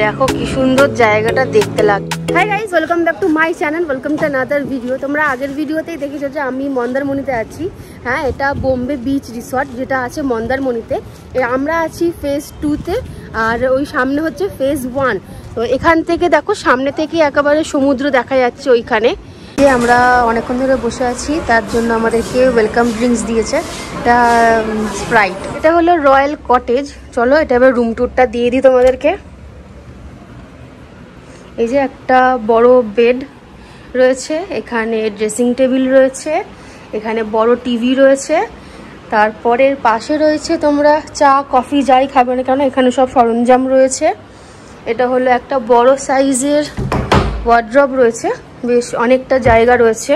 দেখো কি সুন্দর জায়গাটা দেখতে লাগে। Hi guys, welcome back to my channel, welcome to another video. তোমরা আগের ভিডিওতেই দেখেছো যে আমি মন্দারমণিতে আছি। হ্যাঁ, এটা বোম্বে বিচ রিসর্ট যেটা আছে মন্দারমণিতে। আমরা আছি ফেজ 2-তে, আর ওই সামনে হচ্ছে ফেজ 1। তো এখান থেকে দেখো, সামনে থেকে একেবারে সমুদ্র দেখা যাচ্ছে ওইখানে। আমরা অনেকক্ষণ ধরে বসে আছি, তার জন্য আমাদেরকে ওয়েলকাম ড্রিঙ্কস দিয়েছে, এটা স্প্রাইট। এটা হলো রয়্যাল কটেজ। চলো এটা এবার রুম ট্যুরটা দিয়ে দিই তোমাদেরকে। এই যে একটা বড় বেড রয়েছে, এখানে ড্রেসিং টেবিল রয়েছে, এখানে বড় টিভি রয়েছে, তারপরের পাশে রয়েছে তোমরা চা কফি যাই খাবে না কেন এখানে সব সরঞ্জাম রয়েছে। এটা হলো একটা বড় সাইজের ওয়ার্ড্রব রয়েছে, বেশ অনেকটা জায়গা রয়েছে।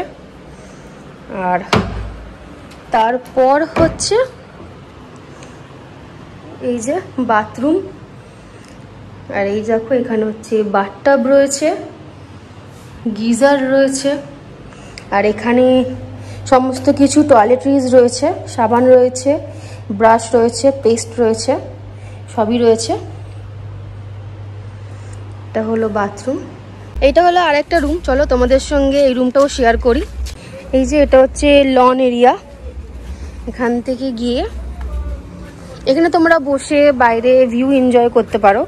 আর তারপর হচ্ছে এই যে বাথরুম, আর এই দেখো এখানে হচ্ছে বাথটাব রয়েছে, গিজার রয়েছে, আর এখানে সমস্ত কিছু টয়লেট্রিজ রয়েছে, সাবান রয়েছে, ব্রাশ রয়েছে, পেস্ট রয়েছে, সবই রয়েছে। এটা হলো বাথরুম। এইটা হলো আরেকটা রুম, চলো তোমাদের সঙ্গে এই রুমটাও শেয়ার করি। এই যে এটা হচ্ছে লন এরিয়া, এখান থেকে গিয়ে এখানে তোমরা বসে বাইরে ভিউ এনজয় করতে পারো।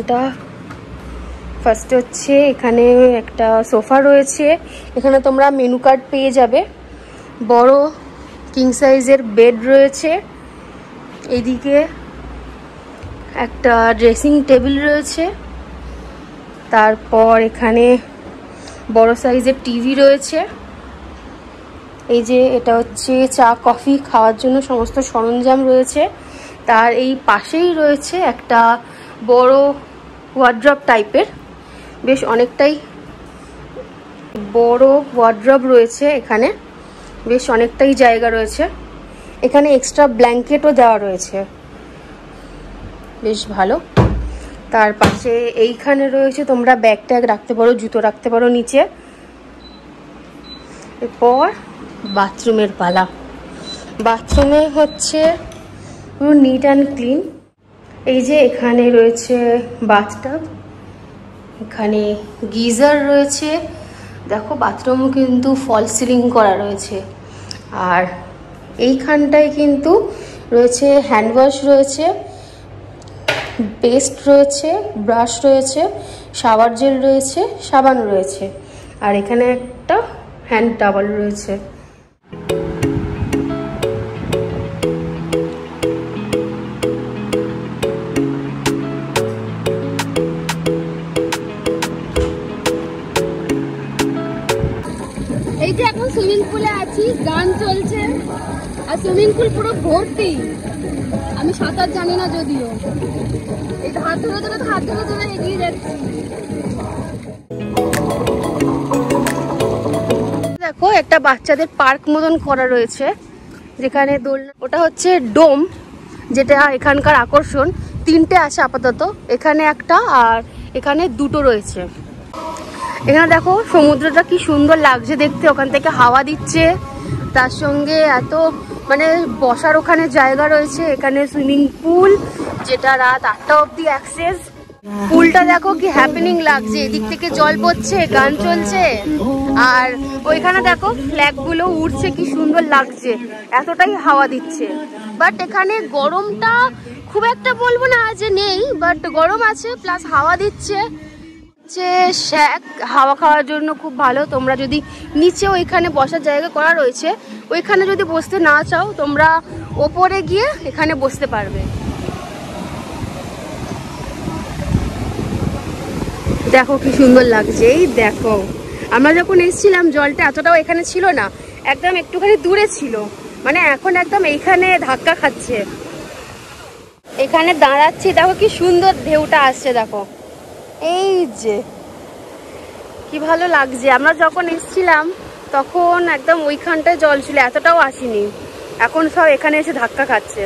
এটা ফার্স্ট হচ্ছে এখানে একটা সোফা রয়েছে, এখানে তোমরা মেনু কার্ড পেয়ে যাবে, বড় কিং সাইজের বেড রয়েছে, এইদিকে একটা ড্রেসিং টেবিল রয়েছে, তারপর এখানে বড় সাইজের টিভি রয়েছে। এই যে এটা হচ্ছে চা কফি খাওয়ার জন্য সমস্ত সরঞ্জাম রয়েছে। তার এই পাশেই রয়েছে একটা বড় ওয়ার্ড্রব টাইপের, বেশ অনেকটাই বড় ওয়ার্ড্রব রয়েছে, এখানে বেশ অনেকটাই জায়গা রয়েছে। এখানে এক্সট্রা ব্ল্যাঙ্কেটও দেওয়া রয়েছে, বেশ ভালো। তার পাশে এইখানে রয়েছে তোমরা ব্যাগ ট্যাগ রাখতে পারো, জুতো রাখতে পারো নিচে। এরপর বাথরুমের পালা। বাথরুমে হচ্ছে পুরো নিট অ্যান্ড ক্লিন। এই যে এখানে রয়েছে বাথটাব, এখানে গিজার রয়েছে, দেখো বাথরুমও কিন্তু ফল সিলিং করা রয়েছে। আর এইখানটায় কিন্তু রয়েছে হ্যান্ড ওয়াশ রয়েছে, পেস্ট রয়েছে, ব্রাশ রয়েছে, শাওয়ার জেল রয়েছে, সাবান রয়েছে, আর এখানে একটা হ্যান্ড টাওয়াল রয়েছে। এই যে এখন সুইমিং পুলে আছি, গান চলছে, আর সুইমিং পুল পুরো ভর্তি। আমি সাঁতার জানি না যদিও, এই হাত ধরে ধরে এগিয়ে যাচ্ছি। দেখো একটা বাচ্চাদের পার্ক মতন করা রয়েছে, যেখানে দোলনা, ওটা হচ্ছে ডোম, যেটা এখানকার আকর্ষণ। 3টে আছে আপাতত, এখানে একটা আর এখানে 2টো রয়েছে। এখানে দেখো সমুদ্রটা কি সুন্দর লাগছে দেখতে, ওখান থেকে হাওয়া দিচ্ছে, তার সঙ্গে এত মানে বসার ওখানে জায়গা রয়েছে। এখানে সুইমিং পুল, যেটা রাত 8টা অবধি অ্যাক্সেস। পুলটা দেখো কি হ্যাপেনিং লাগছে, এদিক থেকে জল পড়ছে, গান চলছে, আর ওইখানে দেখো ফ্ল্যাগ গুলো উড়ছে, কি সুন্দর লাগছে, এতটাই হাওয়া দিচ্ছে। বাট এখানে গরমটা খুব একটা বলবো না যে নেই, বাট গরম আছে, প্লাস হাওয়া দিচ্ছে, যে শ্যাক হাওয়া খাওয়ার জন্য খুব ভালো। তোমরা যদি নিচে ওইখানে বসার জায়গা করা রয়েছে, ওইখানে যদি বসতে না চাও তোমরা ওপরে গিয়ে এখানে বসতে পারবে। দেখো কি সুন্দর লাগছে। এই দেখো আমরা যখন এসেছিলাম জলটা এতটাও এখানে ছিল না, একদম একটুখানি দূরে ছিল, মানে এখন একদম এইখানে ধাক্কা খাচ্ছে। এখানে দাঁড়াচ্ছি, দেখো কি সুন্দর ঢেউটা আসছে, দেখো এই যে কি ভালো লাগছে। আমরা যখন এসেছিলাম তখন একদম ওইখানটায় জল ছিল, এতটাও আসেনি, এখন সব এখানে এসে ধাক্কা খাচ্ছে।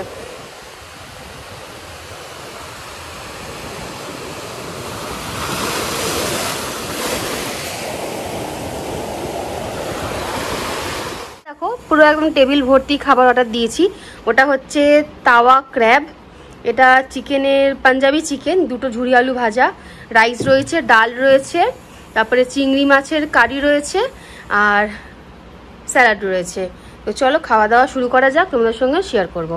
দেখো পুরো একদম টেবিল ভর্তি খাবার অর্ডার দিয়েছি। ওটা হচ্ছে তাওয়া ক্র্যাব, এটা চিকেনের পাঞ্জাবি চিকেন, দুটো ঝুরি আলু ভাজা, রাইস রয়েছে, ডাল রয়েছে, তারপরে চিংড়ি মাছের কারি রয়েছে আর স্যালাড রয়েছে। তো চলো খাওয়া দাওয়া শুরু করা যাক, তোমাদের সঙ্গে শেয়ার করবো।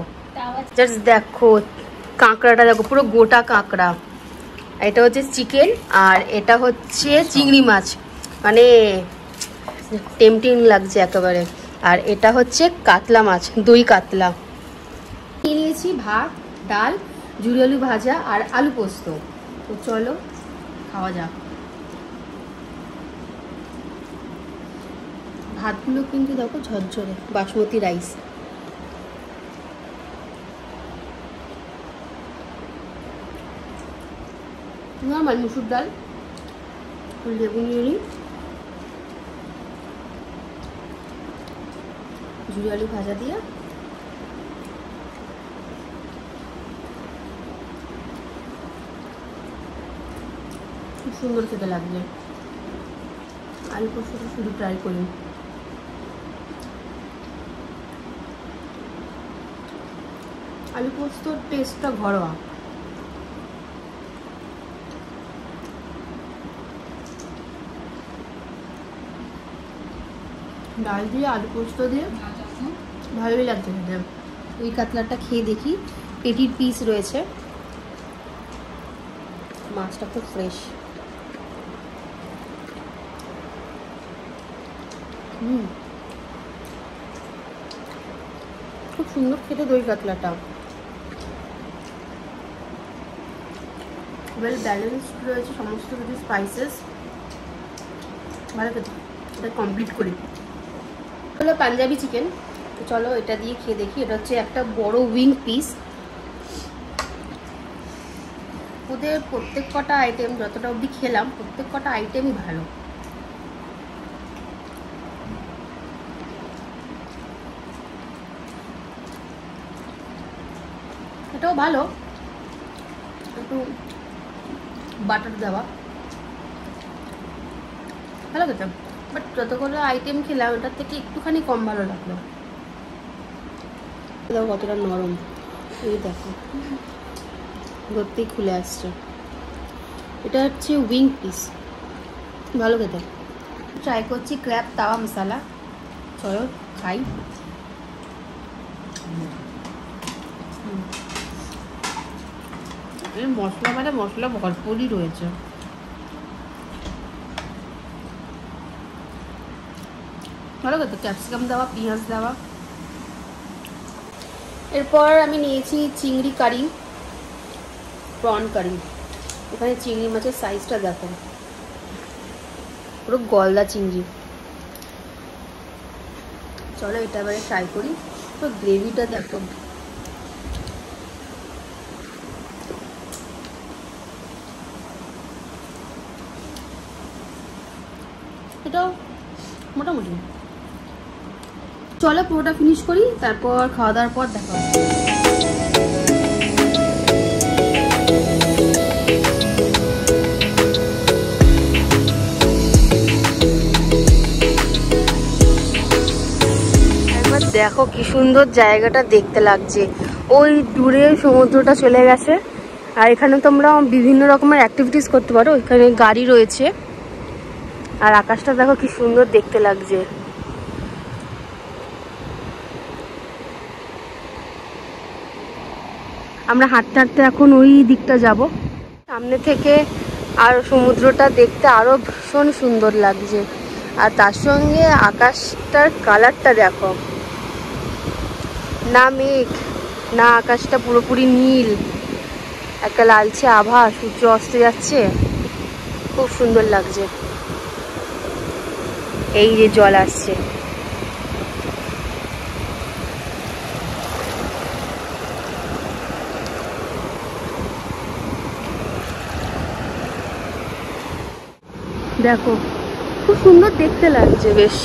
জাস্ট দেখো কাঁকড়াটা, দেখো পুরো গোটা কাঁকড়া। এটা হচ্ছে চিকেন আর এটা হচ্ছে চিংড়ি মাছ, মানে টেম্পটিং লাগছে একেবারে। আর এটা হচ্ছে কাতলা মাছ, দই কাতলা। নিয়ে নিয়েছি ভাত, ডাল, ঝুরি আলু ভাজা আর আলু পোস্ত। তো চলো খাওয়া যাক। ভাতগুলো কিন্তু দেখো ঝরঝরে, বাসমতি রাইস। নর্মাল মুসুর ডাল, লেবু নিয়ে নিই, ঝুরি আলু ভাজা দিয়ে খুব সুন্দর খেতে লাগবে। আলু পোস্তটা শুধু ট্রাই করি। আলু পোস্তর টেস্টটা ঘরোয়া। ডাল দিয়ে আলু পোস্ত দিয়ে ভালোই লাগছে খেতে। ওই কাতলাটা খেয়ে দেখি, পেটির পিস রয়েছে, মাছটা খুব ফ্রেশ। খুব সুন্দর খেতে দই কাতলাটা, ওয়েল ব্যালেন্সড রয়েছে সমস্ত কিছু স্পাইসেস, ভালো খেতে। এটা কমপ্লিট করি। হলো পাঞ্জাবি চিকেন, তো চলো এটা দিয়ে খেয়ে দেখি। এটা হচ্ছে একটা বড় উইং পিস। ওদের প্রত্যেক কটা আইটেম যতটা অবধি খেলাম, প্রত্যেক কটা আইটেমই ভালো। এটাও ভালো, একটু বাটার দেওয়া, ভালো খেতাম। বাট যতগুলো আইটেম খেলাম ওটার থেকে একটুখানি কম ভালো লাগলো। দেখো কতটা নরম, এই দেখো ধরতেই খুলে আসছে। এটা হচ্ছে উইং পিস, ভালো খেতে। ট্রাই করছি ক্র্যাব তাওয়া মশলা, চলো খাই। মশলা মানে মশলা ভরপুরই রয়েছে। ভালো খেতে, ক্যাপসিকাম দেওয়া, পেঁয়াজ দেওয়া। এরপর আমি নিয়েছি চিংড়ি কারি, প্রন কারি। এখানে চিংড়ি মাছের সাইজটা দেখো, পুরো গলদা চিংড়ি। চলো এটা এবারে ট্রাই করি। তো গ্রেভিটা দেখো, এটাও মোটামুটি। চলো পুরোটা ফিনিশ করি, তারপর খাওয়া দাওয়ার পর দেখা হবে। একবার দেখো কি সুন্দর জায়গাটা দেখতে লাগছে। ওই দূরে সমুদ্রটা চলে গেছে, আর এখানে তোমরা বিভিন্ন রকমের অ্যাক্টিভিটিস করতে পারো। এখানে গাড়ি রয়েছে, আর আকাশটা দেখো কি সুন্দর দেখতে লাগছে। আমরা হাঁটতে হাঁটতে এখন ওই দিকটা যাব। সামনে থেকে আর সমুদ্রটা দেখতে আরো ভীষণ সুন্দর লাগছে। আর তার সঙ্গে আকাশটার কালারটা দেখো, না মেঘ না আকাশটা পুরোপুরি নীল, একটা লালচে আভা, সূর্য অস্ত যাচ্ছে, খুব সুন্দর লাগছে। এই যে জল আসছে, দেখো খুব সুন্দর দেখতে লাগছে বেশ।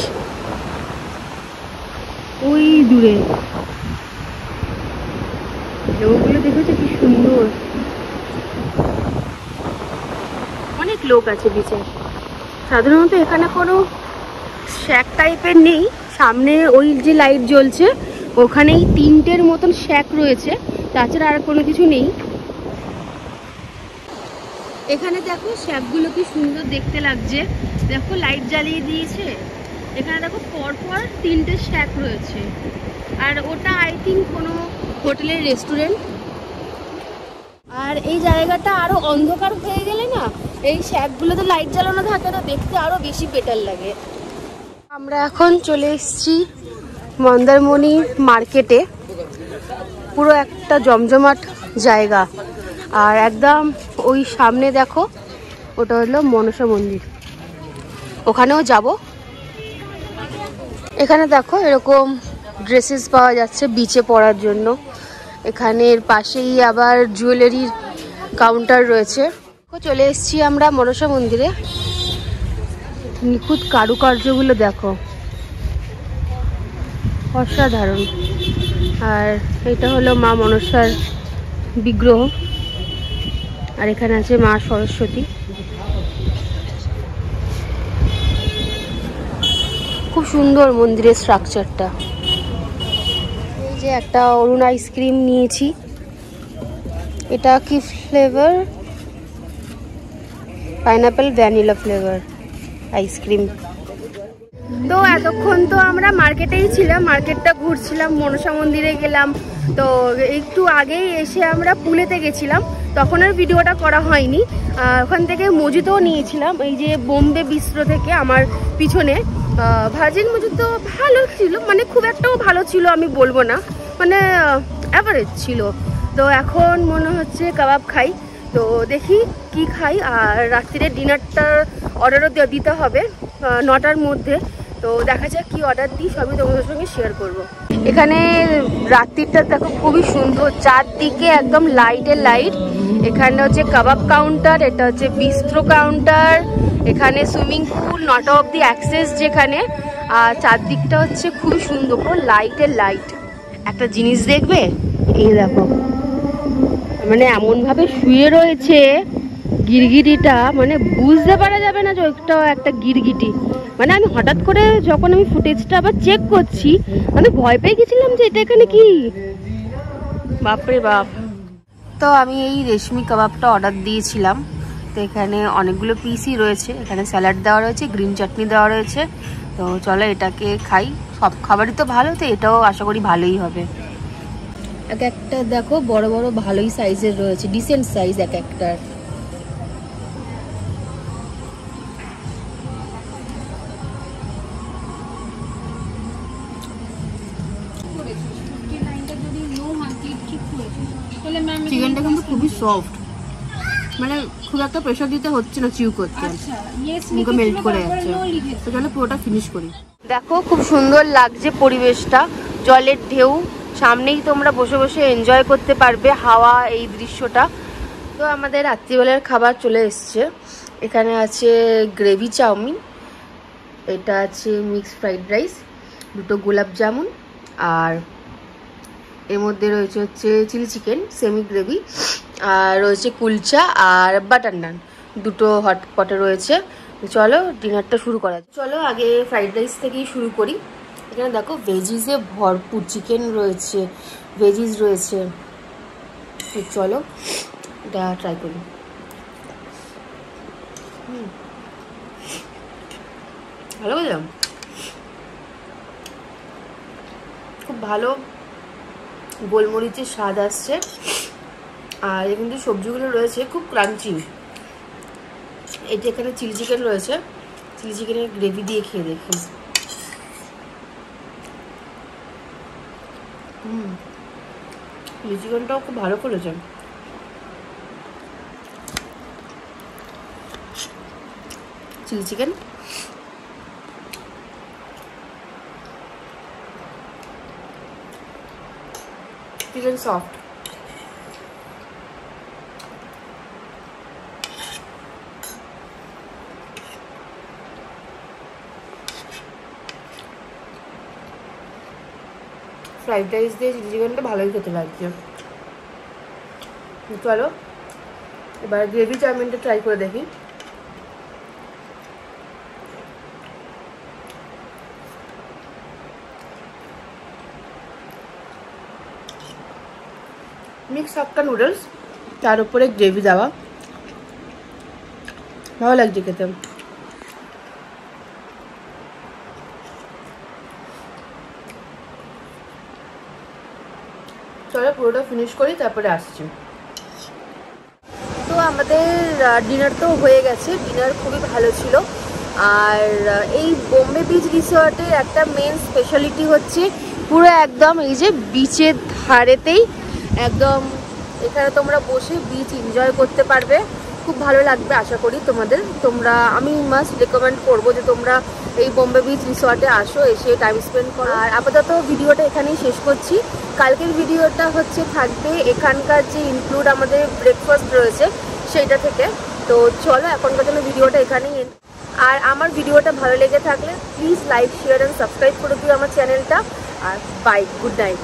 ওই দূরে ঢেউগুলো দেখেছো কি সুন্দর, অনেক লোক আছে বিচে। সাধারণত এখানে কোনো শ্যাক টাইপের নেই, সামনে ওই যে লাইট জ্বলছে ওখানেই তিনটের মতন শ্যাক রয়েছে, তাছাড়া আর কোনো কিছু নেই। এখানে দেখো শ্যাপগুলো কি সুন্দর দেখতে লাগছে, দেখো লাইট জ্বালিয়ে দিয়েছে। এখানে দেখো পরপর 3টে শ্যাপ রয়েছে, আর ওটা আই থিঙ্ক কোনো হোটেলের রেস্টুরেন্ট। আর এই জায়গাটা আরো অন্ধকার হয়ে গেলে না, এই শ্যাপগুলোতে লাইট জ্বালানো থাকে, তো দেখতে আরো বেশি বেটার লাগে। আমরা এখন চলে এসেছি মন্দারমণি মার্কেটে। পুরো একটা জমজমাট জায়গা, আর একদম ওই সামনে দেখো ওটা হলো মনসা মন্দির, ওখানেও যাব। এখানে দেখো এরকম ড্রেসেস পাওয়া যাচ্ছে বিচে পরার জন্য। এখানের পাশেই আবার জুয়েলারির কাউন্টার রয়েছে। চলে এসেছি আমরা মনসা মন্দিরে। নিখুঁত কারুকার্যগুলো দেখো, অসাধারণ। আর এটা হলো মা মনসার বিগ্রহ, আর এখানে আছে মা সরস্বতী। খুব সুন্দর মন্দিরের স্ট্রাকচারটা। এই যে একটা অরুণ আইসক্রিম নিয়েছি, এটা কি flavour? Pineapple vanilla flavour ice cream. তো এতক্ষণ তো আমরা মার্কেটেই ছিলাম, মার্কেটটা ঘুরছিলাম, মনসা মন্দিরে গেলাম। তো একটু আগেই এসে আমরা পুলেতে গেছিলাম, তখন আর ভিডিওটা করা হয়নি। ওখান থেকে মজুদও নিয়েছিলাম, এই যে বোম্বে বিস্ট্রো থেকে আমার পিছনে। ভার্জিন মজুদ তো ভালো ছিল, মানে খুব একটাও ভালো ছিল আমি বলবো না, মানে অ্যাভারেজ ছিল। তো এখন মনে হচ্ছে কাবাব খাই, তো দেখি কি খাই। আর রাত্রিরে ডিনারটার অর্ডারও দিতে হবে 9টার মধ্যে, তো দেখা যাক কি অর্ডার দিই, সবই তোমাদের সঙ্গে শেয়ার করব। এখানে রাত্রিটা দেখো খুবই সুন্দর, চারদিকে একদম লাইটের লাইট। এখানে হচ্ছে কাবাব কাউন্টার, এটা হচ্ছে বিস্ট্রো কাউন্টার, এখানে সুইমিং পুল, নটা অব দি অ্যাক্সেস যেখানে। আর চারদিকটা হচ্ছে খুবই সুন্দর, পুরো লাইটের লাইট। একটা জিনিস দেখবে, এই দেখো, মানে এমন ভাবে শুয়ে রয়েছে গিরগিটিটা, মানে বুঝতে পারা যাবে না যে ওইটা একটা গিরগিটি। মানে আমি হঠাৎ করে যখন আমি ফুটেজটা আবার চেক করছি, আমি ভয় পেয়ে গেছিলাম যে এটা এখানে কি, বাপরে বাপ। তো আমি এই রেশমি কাবাবটা অর্ডার দিয়েছিলাম। তো এখানে অনেকগুলো পিসই রয়েছে, এখানে স্যালাড দেওয়া রয়েছে, গ্রিন চাটনি দেওয়া রয়েছে। তো চলো এটাকে খাই, সব খাবারই তো ভালো, তো এটাও আশা করি ভালোই হবে। এক একটা দেখো বড় বড় ভালোই সাইজের রয়েছে, ডিসেন্ট সাইজ এক একটার। চিকেনটা কিন্তু খুবই সফট, মানে খুব একটা প্রেশার দিতে হচ্ছে না চিউ করতে, মুখে মেল্ট করে যাচ্ছে। তো চলো পুরোটা ফিনিশ করি। দেখো খুব সুন্দর লাগছে পরিবেশটা, জলের ঢেউ, সামনেই তোমরা বসে বসে এনজয় করতে পারবে হাওয়া, এই দৃশ্যটা। তো আমাদের রাত্রিবেলার খাবার চলে এসছে। এখানে আছে গ্রেভি চাউমিন, এটা আছে মিক্সড ফ্রাইড রাইস, দুটো গোলাপ জামুন, আর এর মধ্যে রয়েছে হচ্ছে চিলি চিকেন সেমি গ্রেভি, আর রয়েছে কুলচা আর বাটার নান, দুটো হট পটে রয়েছে। চলো ডিনারটা শুরু করা যাক। চলো আগে ফ্রাইড রাইস থেকেই শুরু করি। এখানে দেখো ভেজিসে ভরপুর, চিকেন রয়েছে, ভেজিস রয়েছে। চলো এটা ট্রাই করি। ভালো বুঝলাম, খুব ভালো গোলমরিচের স্বাদ আসছে। আর এখানে যে সবজিগুলো রয়েছে খুব ক্রাঞ্চি। এই যে এখানে চিলি চিকেন রয়েছে, চিলি চিকেনের গ্রেভি দিয়ে খেয়ে দেখি। চিলি চিকেনটাও খুব ভালো করেছে। Chilli chicken chicken soft, fried rice দিয়ে চিলি চিকেনটা ভালোই খেতে লাগছে। চলো এবার গ্রেভি চাউমিনটা ট্রাই করে দেখি। মিক্স হাক্কা নুডলস, তার উপরে গ্রেভি দেওয়া, ভালো লাগছে খেতে। চলো পুরোটা ফিনিশ করি, তারপরে আসছি। তো আমাদের ডিনার তো হয়ে গেছে, ডিনার খুবই ভালো ছিল। আর এই বোম্বে বিচ রিসর্টের একটা মেন স্পেশালিটি হচ্ছে পুরো একদম এই যে বিচের ধারেতেই একদম, এখানে তোমরা বসে বিচ এনজয় করতে পারবে, খুব ভালো লাগবে আশা করি তোমাদের। আমি মাস্ট রেকমেন্ড করবো যে তোমরা এই বোম্বে বিচ রিসর্টে আসো, এসে টাইম স্পেন্ড করো। আর আপাতত ভিডিওটা এখানেই শেষ করছি। কালকের ভিডিওটা হচ্ছে থাকবে এখানকার যে ইনক্লুড আমাদের ব্রেকফাস্ট রয়েছে সেইটা থেকে। তো চলো এখনকার জন্য ভিডিওটা এখানেই। আর আমার ভিডিওটা ভালো লেগে থাকলে please like, share and subscribe করে দিও আমার চ্যানেলটা। আর বাই, গুড নাইট।